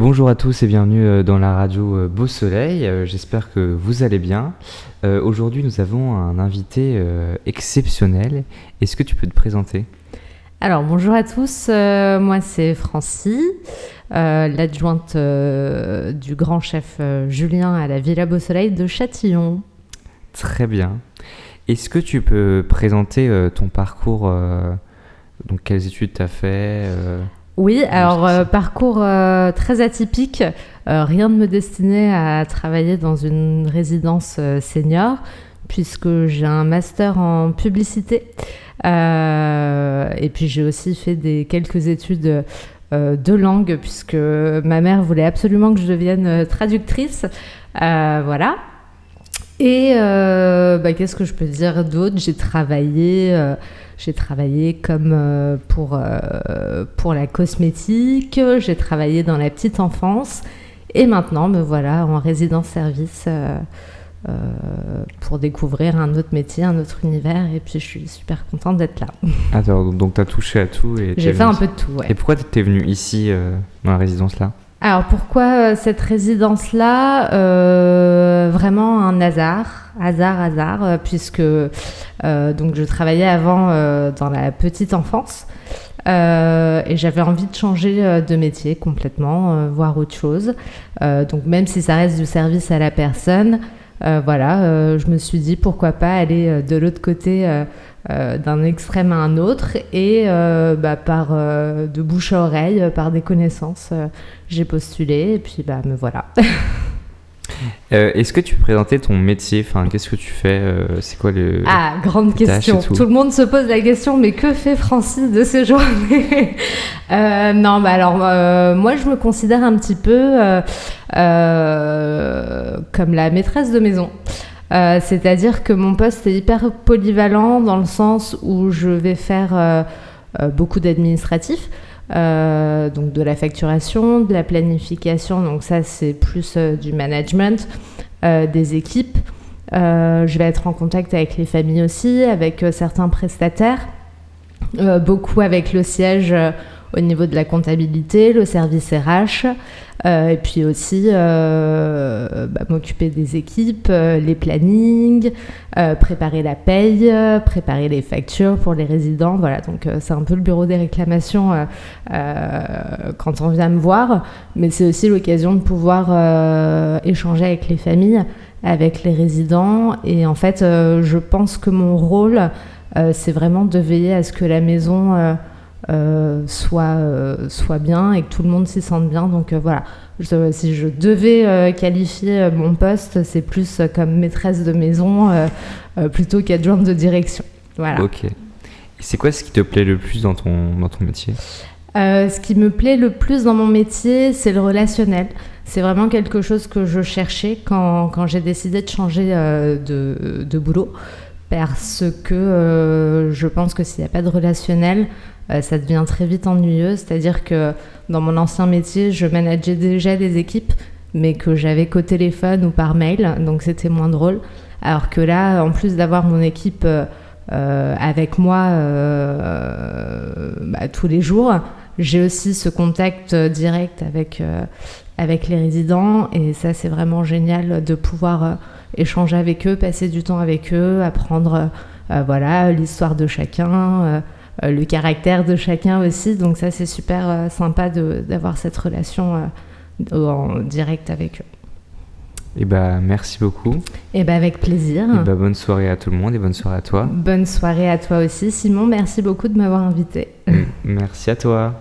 Bonjour à tous et bienvenue dans la radio Beau Soleil. J'espère que vous allez bien. Aujourd'hui, nous avons un invité exceptionnel. Est-ce que tu peux te présenter ? Alors, bonjour à tous. Moi, c'est Francie, l'adjointe du grand chef Julien à la Villa Beau Soleil de Châtillon. Très bien. Est-ce que tu peux présenter ton parcours donc, quelles études tu as fait Oui, alors parcours très atypique. Rien ne me destinait à travailler dans une résidence senior, puisque j'ai un master en publicité. Et puis j'ai aussi fait quelques études de langue, puisque ma mère voulait absolument que je devienne traductrice. Voilà. Et qu'est-ce que je peux dire d'autre ? J'ai travaillé comme pour la cosmétique, j'ai travaillé dans la petite enfance et maintenant me voilà en résidence-service pour découvrir un autre métier, un autre univers, et puis je suis super contente d'être là. Attends, donc tu as touché à tout et j'ai fait un peu de tout, ouais. Et pourquoi tu es venue ici dans la résidence là ? Alors pourquoi cette résidence-là ? Vraiment un hasard, puisque donc je travaillais avant dans la petite enfance et j'avais envie de changer de métier complètement, voir autre chose. Donc même si ça reste du service à la personne, je me suis dit pourquoi pas aller de l'autre côté d'un extrême à un autre et par de bouche à oreille, par des connaissances, j'ai postulé et puis me voilà. Est-ce que tu peux présenter ton métier ? Enfin, qu'est-ce que tu fais ? C'est quoi le... Ah, grande question. Tout le monde se pose la question, mais que fait Francie de ces journées ? Moi, je me considère un petit peu comme la maîtresse de maison. C'est-à-dire que mon poste est hyper polyvalent dans le sens où je vais faire beaucoup d'administratif. Donc de la facturation, de la planification, donc ça c'est plus du management, des équipes. Je vais être en contact avec les familles aussi, avec certains prestataires, beaucoup avec le siège au niveau de la comptabilité, le service RH, et puis aussi m'occuper des équipes, les plannings, préparer la paye, préparer les factures pour les résidents. Voilà, donc c'est un peu le bureau des réclamations quand on vient me voir, mais c'est aussi l'occasion de pouvoir échanger avec les familles, avec les résidents. Et en fait, je pense que mon rôle, c'est vraiment de veiller à ce que la maison soit bien et que tout le monde s'y sente bien. Donc voilà, si je devais qualifier mon poste, c'est plus comme maîtresse de maison plutôt qu'adjointe de direction. Voilà. Ok. Et c'est quoi ce qui te plaît le plus dans ton métier ? Ce qui me plaît le plus dans mon métier, c'est le relationnel. C'est vraiment quelque chose que je cherchais quand j'ai décidé de changer de boulot, parce que je pense que s'il n'y a pas de relationnel, ça devient très vite ennuyeux. C'est-à-dire que dans mon ancien métier, je manageais déjà des équipes, mais que j'avais qu'au téléphone ou par mail, donc c'était moins drôle. Alors que là, en plus d'avoir mon équipe avec moi tous les jours, j'ai aussi ce contact direct avec les résidents, et ça c'est vraiment génial de pouvoir échanger avec eux, passer du temps avec eux, apprendre l'histoire de chacun, le caractère de chacun aussi. Donc ça c'est super sympa d'avoir cette relation en direct avec eux. Et merci beaucoup. Et avec plaisir. Et bonne soirée à tout le monde et bonne soirée à toi. Bonne soirée à toi aussi, Simon. Merci beaucoup de m'avoir invité. Merci à toi.